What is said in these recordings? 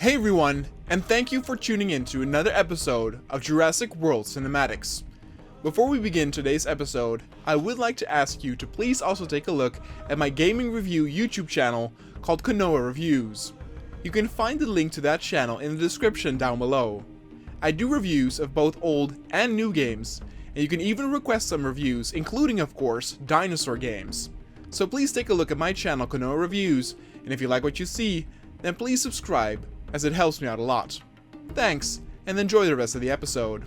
Hey everyone, and thank you for tuning in to another episode of Jurassic World Cinematics. Before we begin today's episode, I would like to ask you to please also take a look at my gaming review YouTube channel called Konoha Reviews. You can find the link to that channel in the description down below. I do reviews of both old and new games, and you can even request some reviews, including of course, dinosaur games. So please take a look at my channel Konoha Reviews, and if you like what you see, then please subscribe, as it helps me out a lot. Thanks, and enjoy the rest of the episode.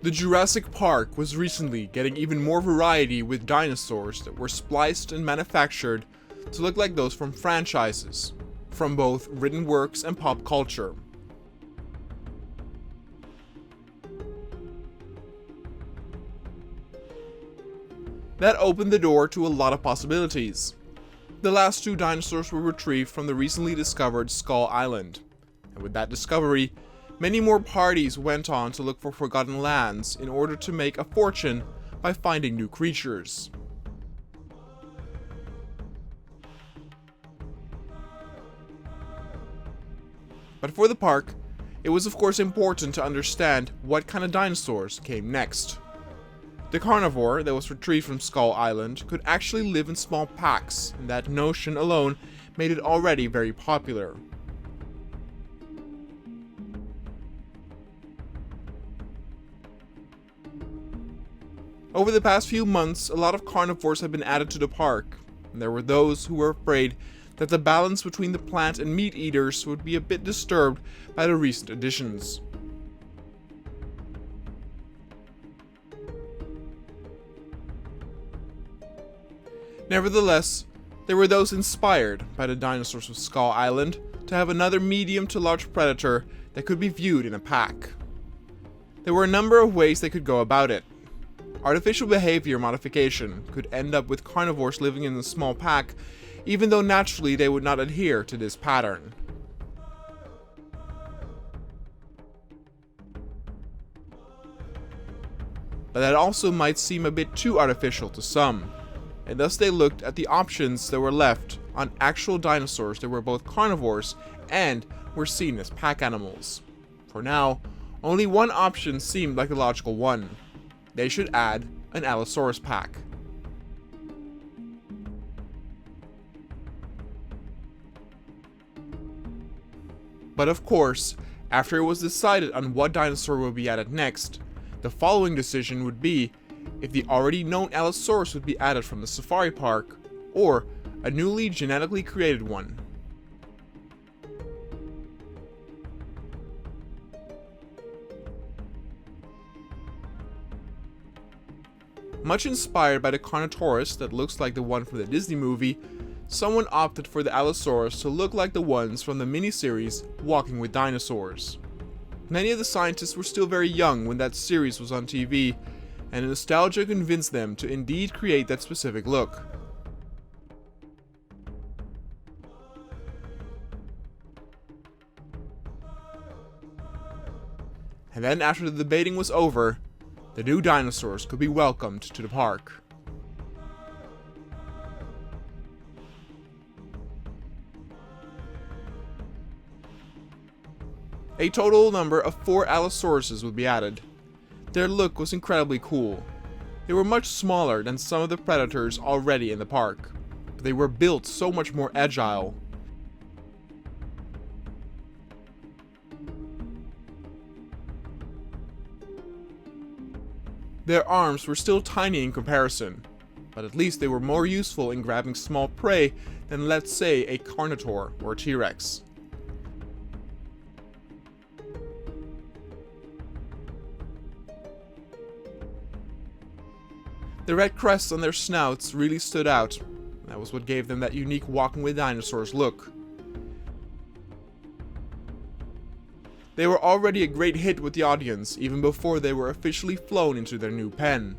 The Jurassic Park was recently getting even more variety with dinosaurs that were spliced and manufactured to look like those from franchises, from both written works and pop culture. That opened the door to a lot of possibilities. The last two dinosaurs were retrieved from the recently discovered Skull Island, and with that discovery, many more parties went on to look for forgotten lands in order to make a fortune by finding new creatures. But for the park, it was of course important to understand what kind of dinosaurs came next. The carnivore that was retrieved from Skull Island could actually live in small packs, and that notion alone made it already very popular. Over the past few months, a lot of carnivores have been added to the park, and there were those who were afraid that the balance between the plant and meat eaters would be a bit disturbed by the recent additions. Nevertheless, there were those inspired by the dinosaurs of Skull Island to have another medium to large predator that could be viewed in a pack. There were a number of ways they could go about it. Artificial behavior modification could end up with carnivores living in a small pack, even though naturally they would not adhere to this pattern. But that also might seem a bit too artificial to some, and thus they looked at the options that were left on actual dinosaurs that were both carnivores and were seen as pack animals. For now, only one option seemed like the logical one. They should add an Allosaurus Pack. But of course, after it was decided on what dinosaur would be added next, the following decision would be if the already known Allosaurus would be added from the safari park, or a newly genetically created one. Much inspired by the Carnotaurus that looks like the one from the Disney movie, someone opted for the Allosaurus to look like the ones from the miniseries Walking with Dinosaurs. Many of the scientists were still very young when that series was on TV, and nostalgia convinced them to indeed create that specific look. And then after the debating was over, the new dinosaurs could be welcomed to the park. A total number of 4 Allosauruses would be added. Their look was incredibly cool. They were much smaller than some of the predators already in the park, but they were built so much more agile. Their arms were still tiny in comparison, but at least they were more useful in grabbing small prey than, let's say, a Carnotaur or T-Rex. The red crests on their snouts really stood out. That was what gave them that unique Walking with Dinosaurs look. They were already a great hit with the audience even before they were officially flown into their new pen.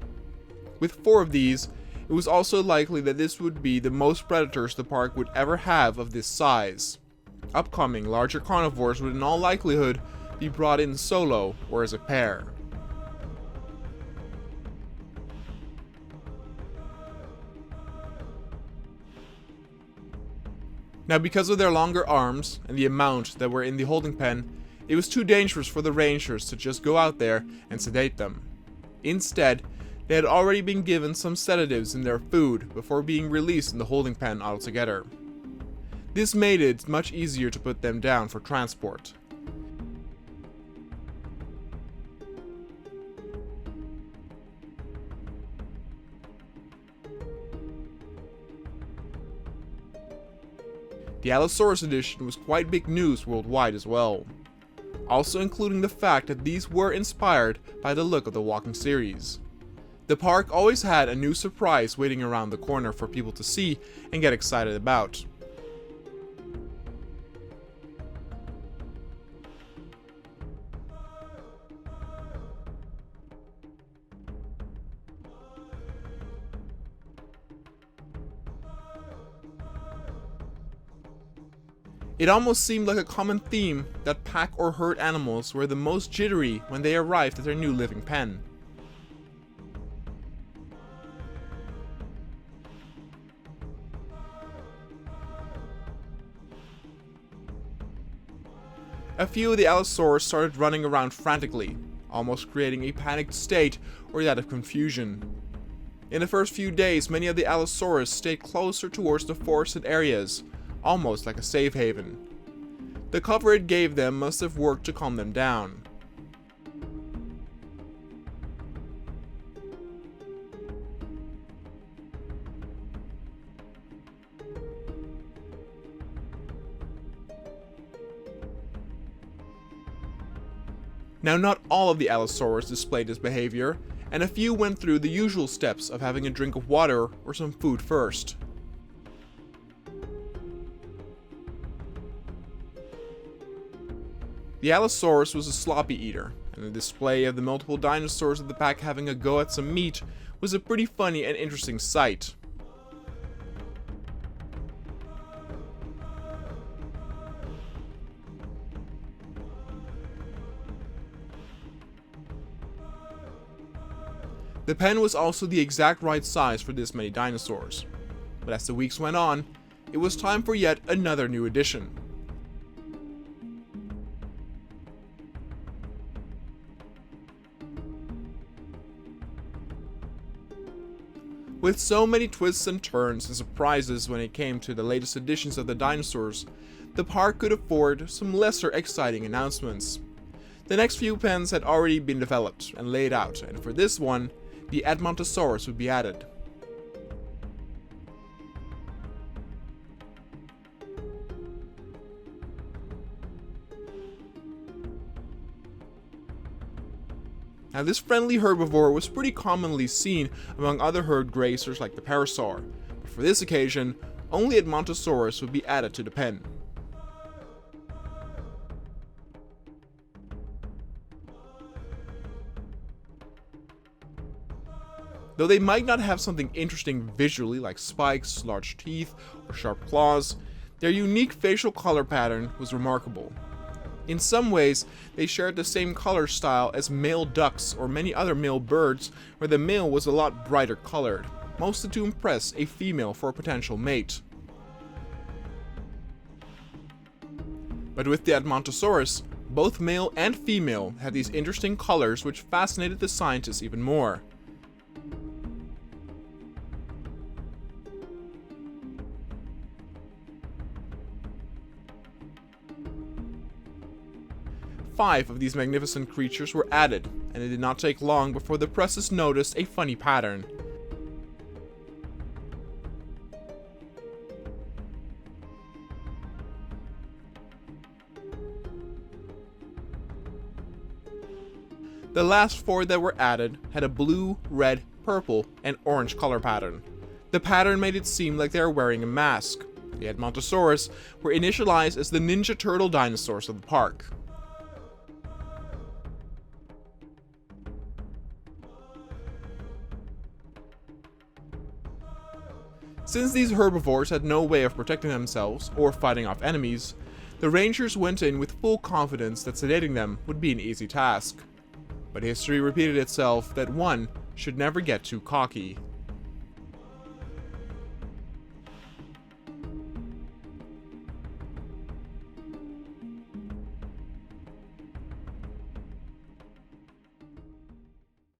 With 4 of these, it was also likely that this would be the most predators the park would ever have of this size. Upcoming larger carnivores would in all likelihood be brought in solo or as a pair. Now, because of their longer arms and the amount that were in the holding pen, it was too dangerous for the rangers to just go out there and sedate them. Instead, they had already been given some sedatives in their food before being released in the holding pen altogether. This made it much easier to put them down for transport. The Allosaurus edition was quite big news worldwide as well, also including the fact that these were inspired by the look of the walking series. The park always had a new surprise waiting around the corner for people to see and get excited about. It almost seemed like a common theme that pack or herd animals were the most jittery when they arrived at their new living pen. A few of the Allosaurus started running around frantically, almost creating a panicked state or that of confusion. In the first few days, many of the Allosaurus stayed closer towards the forested areas, almost like a safe haven. The cover it gave them must have worked to calm them down. Now, not all of the Allosaurus displayed this behavior, and a few went through the usual steps of having a drink of water or some food first. The Allosaurus was a sloppy eater, and the display of the multiple dinosaurs of the pack having a go at some meat was a pretty funny and interesting sight. The pen was also the exact right size for this many dinosaurs, but as the weeks went on, it was time for yet another new addition. With so many twists and turns and surprises when it came to the latest editions of the dinosaurs, the park could afford some lesser exciting announcements. The next few pens had already been developed and laid out, and for this one, the Edmontosaurus would be added. Now, this friendly herbivore was pretty commonly seen among other herd grazers like the parasaur, but for this occasion, only Edmontosaurus would be added to the pen. Though they might not have something interesting visually like spikes, large teeth, or sharp claws, their unique facial color pattern was remarkable. In some ways, they shared the same color style as male ducks or many other male birds, where the male was a lot brighter colored, mostly to impress a female for a potential mate. But with the Edmontosaurus, both male and female had these interesting colors which fascinated the scientists even more. Five of these magnificent creatures were added, and it did not take long before the presses noticed a funny pattern. The last four that were added had a blue, red, purple, and orange color pattern. The pattern made it seem like they were wearing a mask. The Edmontosaurus were initialized as the Ninja Turtle dinosaurs of the park. Since these herbivores had no way of protecting themselves or fighting off enemies, the rangers went in with full confidence that sedating them would be an easy task. But history repeated itself that one should never get too cocky.